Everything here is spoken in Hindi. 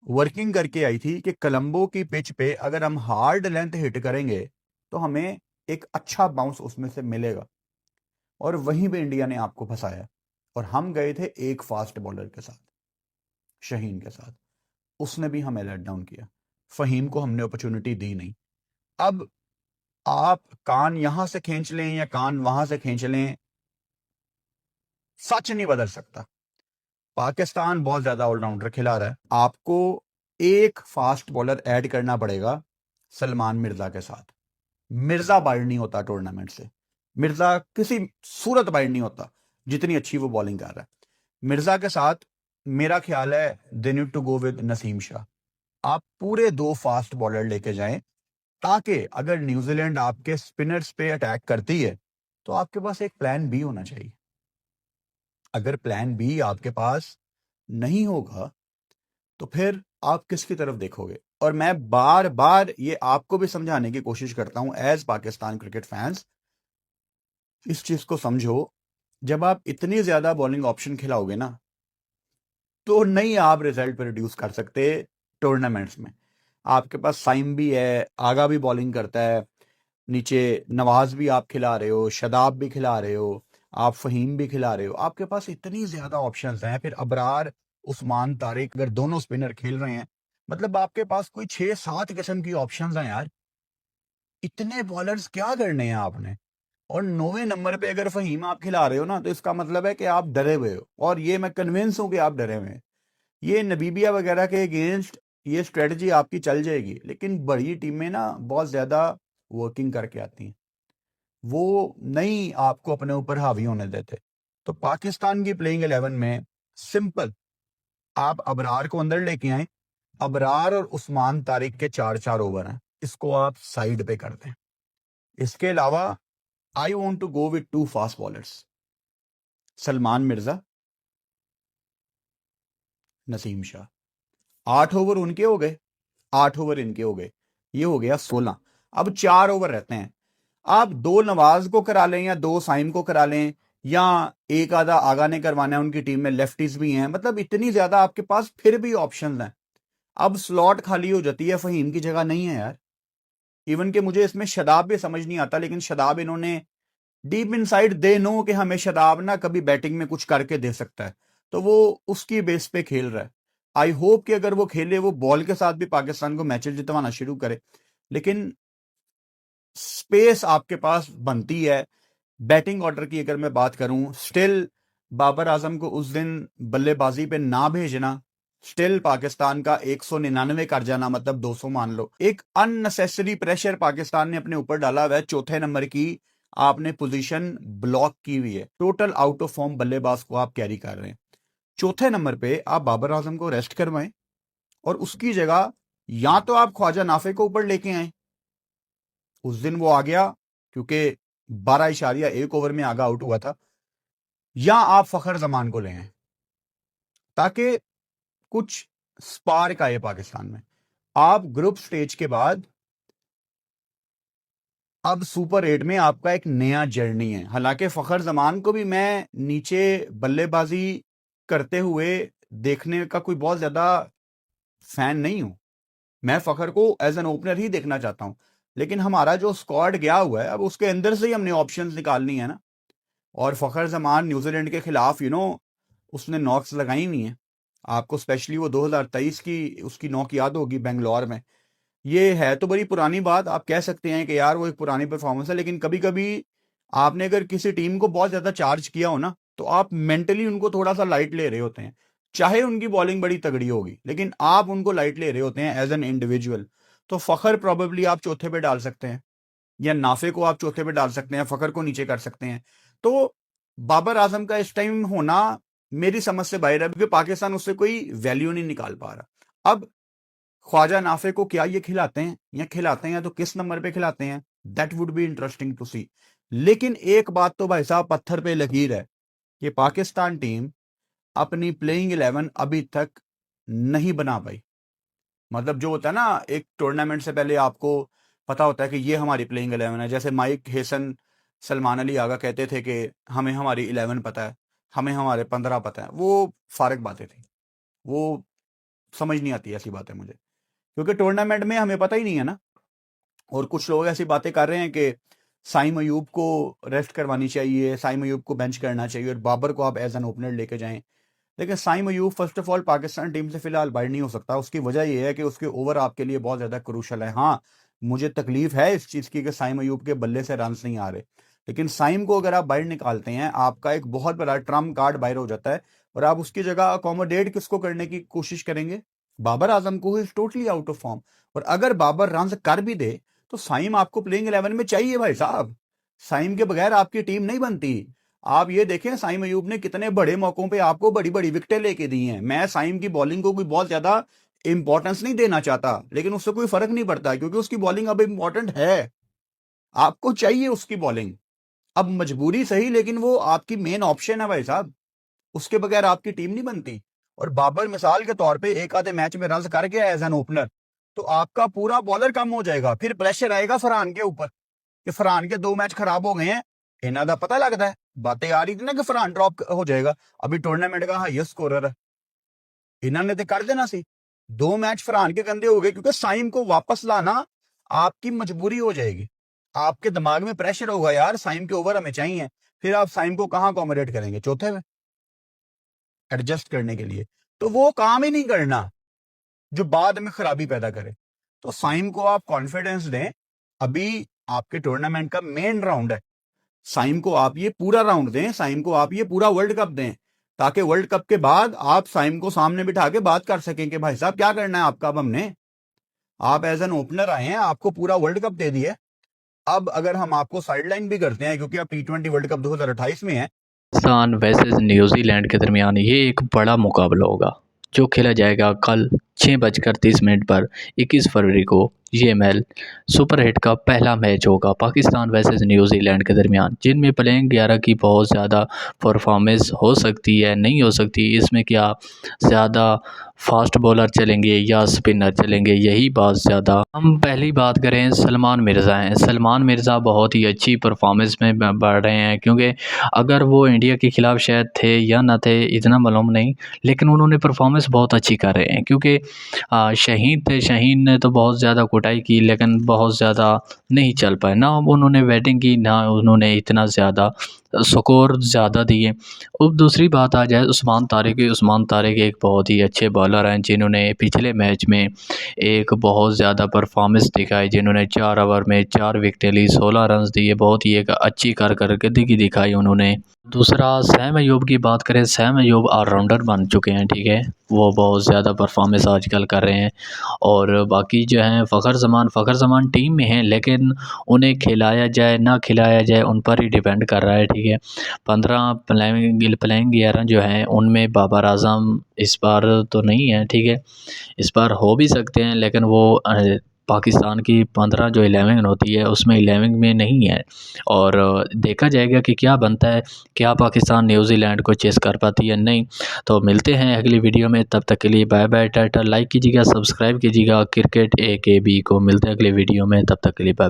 वर्किंग करके आई थी कि कोलंबो की पिच पे अगर हम हार्ड लेंथ हिट करेंगे तो हमें एक अच्छा बाउंस उसमें से मिलेगा, और वहीं पे इंडिया ने आपको फंसाया। और हम गए थे एक फास्ट बॉलर के साथ, शहीन के साथ, उसने भी हमें लेट डाउन किया। फहीम को हमने अपॉर्चुनिटी दी नहीं। अब आप कान यहां से खींच लें या कान वहां से खींच लें, सच नहीं बदल सकता। पाकिस्तान बहुत ज्यादा ऑलराउंडर खिला रहा है। आपको एक फास्ट बॉलर ऐड करना पड़ेगा सलमान मिर्जा के साथ। मिर्जा बाहर नहीं होता टूर्नामेंट से, मिर्जा किसी सूरत बाहर नहीं होता जितनी अच्छी वो बॉलिंग कर रहा है। मिर्जा के साथ मेरा ख्याल है they need to go with Naseem Shah. आप पूरे दो फास्ट बॉलर लेके जाएं, ताकि अगर न्यूजीलैंड आपके स्पिनर्स पे अटैक करती है तो आपके पास एक प्लान बी होना चाहिए। अगर प्लान बी आपके पास नहीं होगा तो फिर आप किसकी तरफ देखोगे? और मैं बार बार ये आपको भी समझाने की कोशिश करता हूं एज पाकिस्तान क्रिकेट फैंस, इस चीज को समझो। जब आप इतनी ज्यादा बॉलिंग ऑप्शन खिलाओगे ना, तो नहीं आप रिजल्ट प्रोड्यूस कर सकते टूर्नामेंट्स में। आपके पास साइम भी है, आगा भी बॉलिंग करता है, नीचे नवाज भी आप खिला रहे हो, शदाब भी खिला रहे हो, आप फहीम भी खिला रहे हो। आपके पास इतनी ज्यादा ऑप्शंस हैं। फिर अबरार, उस्मान तारिक, अगर दोनों स्पिनर खेल रहे हैं, मतलब आपके पास कोई 6-7 किस्म की ऑप्शंस हैं यार। इतने बॉलर्स क्या करने हैं आपने? और 9वें नंबर पे अगर फहीम आप खिला रहे हो ना, तो इसका मतलब है कि आप डरे हुए हो, और ये मैं कन्विंस हूं कि आप डरे हुए हैं। ये नबीबिया वगैरह के अगेंस्ट ये स्ट्रेटजी आपकी चल जाएगी, लेकिन बड़ी टीमें ना बहुत ज्यादा वर्किंग करके आती हैं, वो नहीं आपको अपने ऊपर हावी होने देते। तो पाकिस्तान की प्लेइंग 11 में सिंपल, आप अबरार को अंदर लेके आए। अबरार और उस्मान तारिक के 4-4 ओवर हैं, इसको आप साइड पे कर दें। इसके अलावा I want to go with 2 fast bowlers, Salman Mirza, Naseem Shah. 8 over उनके हो गए, 8 ओवर इनके हो गए, ये हो गया 16। अब 4 ओवर रहते हैं। आप 2 नवाज को करा लें या 2 साइम को करा लें, या एक आधा आगा ने करवाना है, उनकी टीम में लेफ्टीज भी हैं, मतलब इतनी ज्यादा आपके पास फिर भी ऑप्शंस हैं। अब स्लॉट खाली हो जाती है, फहीम की जगह नहीं है यार। इवन के मुझे इसमें शदाब भी समझ नहीं आता, लेकिन शदाब इन्होंने डीप इनसाइड दे नो कि हमें शदाब ना कभी बैटिंग में कुछ करके दे सकता है, तो वो उसकी बेस पे खेल रहा है। आई होप कि अगर वो खेले, वो बॉल के साथ भी पाकिस्तान को मैचेस जितवाना शुरू करे। लेकिन स्पेस आपके पास बनती है। बैटिंग ऑर्डर की अगर मैं बात करूं, स्टिल बाबर आजम को उस दिन बल्लेबाजी पे ना भेजना, स्टिल पाकिस्तान का 199 कर जाना, मतलब 200 मान लो। एक अननेसेसरी प्रेशर पाकिस्तान ने अपने ऊपर डाला हुआ है। चौथे नंबर की आपने पोजीशन ब्लॉक की हुई है, टोटल आउट ऑफ फॉर्म बल्लेबाज को आप कैरी कर रहे हैं। चौथे नंबर पे आप बाबर आजम को रेस्ट करवाएं, और उसकी जगह या तो आप ख्वाजा नाफे को ऊपर लेके आए। उस दिन वो आ गया क्योंकि 12.1 ओवर में आगा आउट हुआ था। या आप फखर जमान को ले आए, ताकि कुछ स्पार्क आए पाकिस्तान में। आप ग्रुप स्टेज के बाद अब सुपर 8 में आपका एक नया जर्नी है। हालांकि फखर जमान को भी मैं नीचे बल्लेबाजी करते हुए देखने का कोई बहुत ज्यादा फैन नहीं हूं। मैं फखर को एज एन ओपनर ही देखना चाहता हूं। लेकिन हमारा जो स्क्वाड गया हुआ है, अब उसके अंदर से ही हमने ऑप्शंस निकालनी है ना। और फखर जमान न्यूजीलैंड के खिलाफ उसने नॉक्स लगाई हुई हैं। आपको स्पेशली वो 2023 की उसकी नॉक याद होगी बेंगलोर में। ये है तो बड़ी पुरानी बात, आप कह सकते हैं कि यार वो एक पुरानी परफॉर्मेंस है, लेकिन कभी कभी आपने अगर किसी टीम को बहुत ज्यादा चार्ज किया हो ना, तो आप मेंटली उनको थोड़ा सा लाइट ले रहे होते हैं। चाहे उनकी बॉलिंग बड़ी तगड़ी होगी, लेकिन आप उनको लाइट ले रहे होते हैं एज एन इंडिविजुअल। तो फखर प्रॉबेबली आप चौथे पे डाल सकते हैं, या नाफे को आप चौथे पे डाल सकते हैं, फखर को नीचे कर सकते हैं। तो बाबर आजम का इस टाइम होना मेरी समझ से बाहर है, क्योंकि पाकिस्तान उससे कोई वैल्यू नहीं निकाल पा रहा। अब ख्वाजा नाफे को क्या ये खिलाते हैं, या खिलाते हैं तो किस नंबर पे खिलाते हैं, that would be interesting to see. लेकिन एक बात तो भाई साहब पत्थर पे लकीर है कि पाकिस्तान टीम अपनी प्लेइंग 11 अभी तक नहीं बना पाई। मतलब जो होता है ना, एक टूर्नामेंट से पहले आपको पता होता है कि ये हमारी प्लेइंग 11 है। जैसे माइक हेसन, सलमान अली आगा कहते थे कि हमें हमारी 11 पता है, हमें हमारे 15 पता है। वो फारग बातें थी, वो समझ नहीं आती ऐसी बातें मुझे, क्योंकि टूर्नामेंट में हमें पता ही नहीं है ना। और कुछ लोग ऐसी बातें कर रहे हैं कि साइम अयूब को रेस्ट करवानी चाहिए, साइम अयूब को बेंच करना चाहिए और बाबर को आप एज एन ओपनर लेके जाएं। लेकिन Saim Ayub first of all Pakistan team से फिलहाल बाहर नहीं हो सकता। उसकी वजह यह है कि उसके ओवर आपके लिए बहुत ज़्यादा क्रूशल है। हाँ, मुझे तकलीफ है इस चीज़ की कि साइम अयूब के बल्ले से रन नहीं आ रहे, लेकिन साइम को अगर आप बाहर निकालते हैं, आपका एक बहुत बड़ा ट्रम्प कार्ड बाहर हो जाता है और आप उसकी जगह अकोमोडेट किसको करने की कोशिश करेंगे? बाबर आजम को। Is totally out of form. और अगर बाबर रन कर भी दे तो साइम आपको प्लेइंग 11 में चाहिए भाई साहब। साइम के बगैर आपकी टीम नहीं बनती। आप ये देखें साइम अयूब ने कितने बड़े मौकों पे आपको बड़ी बड़ी विकेटें लेके दी हैं। मैं साइम की बॉलिंग को कोई बहुत ज्यादा इंपॉर्टेंस नहीं देना चाहता, लेकिन उससे कोई फर्क नहीं पड़ता क्योंकि उसकी बॉलिंग अब इंपॉर्टेंट है। आपको चाहिए उसकी बॉलिंग, अब मजबूरी सही, लेकिन वो आपकी मेन ऑप्शन है भाई साहब। उसके बगैर आपकी टीम नहीं बनती। और बाबर मिसाल के तौर पे एक आधे मैच में रन कर गया एज एन ओपनर, तो आपका पूरा बॉलर कम हो जाएगा। फिर प्रेशर आएगा फरहान के ऊपर कि फरहान के 2 मैच खराब हो गए हैं। इन्हों का पता लगता है, बातें आ रही थी ना कि फरहान ड्रॉप हो जाएगा। अभी टूर्नामेंट का हाईएस्ट स्कोरर है, इन्होंने तो कर देना सी। 2 मैच फरहान के गंदे हो गए क्योंकि साइम को वापस लाना आपकी मजबूरी हो जाएगी। आपके दिमाग में प्रेशर होगा, यार साइम के ओवर हमें चाहिए। फिर आप साइम को कहां अकोमोडेट करेंगे? चौथे में एडजस्ट करने के लिए, तो वो काम ही नहीं करना जो बाद में खराबी पैदा करे। तो साइम को आप कॉन्फिडेंस दें। अभी आपके टूर्नामेंट का मेन राउंड है, साइम को आप ये पूरा राउंड दें, साइम को आप ये पूरा वर्ल्ड कप दें, ताकि वर्ल्ड कप के बाद आप साइम को सामने बिठा के बात कर सकें कि भाई साहब क्या करना है आपका। अब हमने, आप एज एन ओपनर आए हैं, आपको पूरा वर्ल्ड कप दे दिया। अब अगर हम आपको साइडलाइन भी करते हैं क्योंकि आप T20 वर्ल्ड कप 2028 में है। पाकिस्तान वर्सेस न्यूजीलैंड के दरमियान ये एक बड़ा मुकाबला होगा जो खेला जाएगा कल 6:30 पर 21 फरवरी को। ये मैच सुपर हिट का पहला मैच होगा पाकिस्तान वर्सेस न्यूजीलैंड के दरमियान, जिनमें प्लेइंग 11 की बहुत ज़्यादा परफॉर्मेंस हो सकती है, नहीं हो सकती। इसमें क्या ज़्यादा फास्ट बॉलर चलेंगे या स्पिनर चलेंगे, यही बात ज़्यादा। हम पहली बात करें, सलमान मिर्ज़ा हैं। सलमान मिर्ज़ा बहुत ही अच्छी परफॉर्मेंस में बढ़ रहे हैं, क्योंकि अगर वो इंडिया के ख़िलाफ़ शायद थे या ना थे इतना मालूम नहीं, लेकिन उन्होंने परफॉर्मेंस बहुत अच्छी कर रहे हैं। क्योंकि शाहीन थे, शाहीन ने तो बहुत ज़्यादा कुटाई की लेकिन बहुत ज़्यादा नहीं चल पाए, ना उन्होंने बैटिंग की ना उन्होंने इतना ज़्यादा स्कोर ज़्यादा दिए। अब दूसरी बात आ जाए उस्मान तारिक की। उस्मान तारिक एक बहुत ही अच्छे बॉलर हैं, जिन्होंने पिछले मैच में एक बहुत ज़्यादा परफॉर्मेंस दिखाई, जिन्होंने 4 ओवर में 4 विकेटें ली, 16 रन दिए, बहुत ही एक अच्छी कारकर्दगी दिखाई उन्होंने। दूसरा सैम अयूब की बात करें, सैम अयूब ऑलराउंडर बन चुके हैं, ठीक है, वो बहुत ज़्यादा परफॉर्मेंस आजकल कर रहे हैं। और बाकी जो हैं फ़खर ज़मान टीम में हैं, लेकिन उन्हें खिलाया जाए ना खिलाया जाए उन पर ही डिपेंड कर रहा है, ठीक है। 15 प्लेइंग 11 जो हैं उनमें बाबर आज़म इस बार तो नहीं है, ठीक है, इस बार हो भी सकते हैं, लेकिन वो पाकिस्तान की 15 जो 11 होती है उसमें 11 में नहीं है। और देखा जाएगा कि क्या बनता है, क्या पाकिस्तान न्यूजीलैंड को चेस कर पाती है नहीं। तो मिलते हैं अगली वीडियो में, तब तक के लिए बाय बाय टाटा। लाइक कीजिएगा, सब्सक्राइब कीजिएगा क्रिकेट AKB को। मिलते हैं अगले वीडियो में, तब तक के लिए बाय।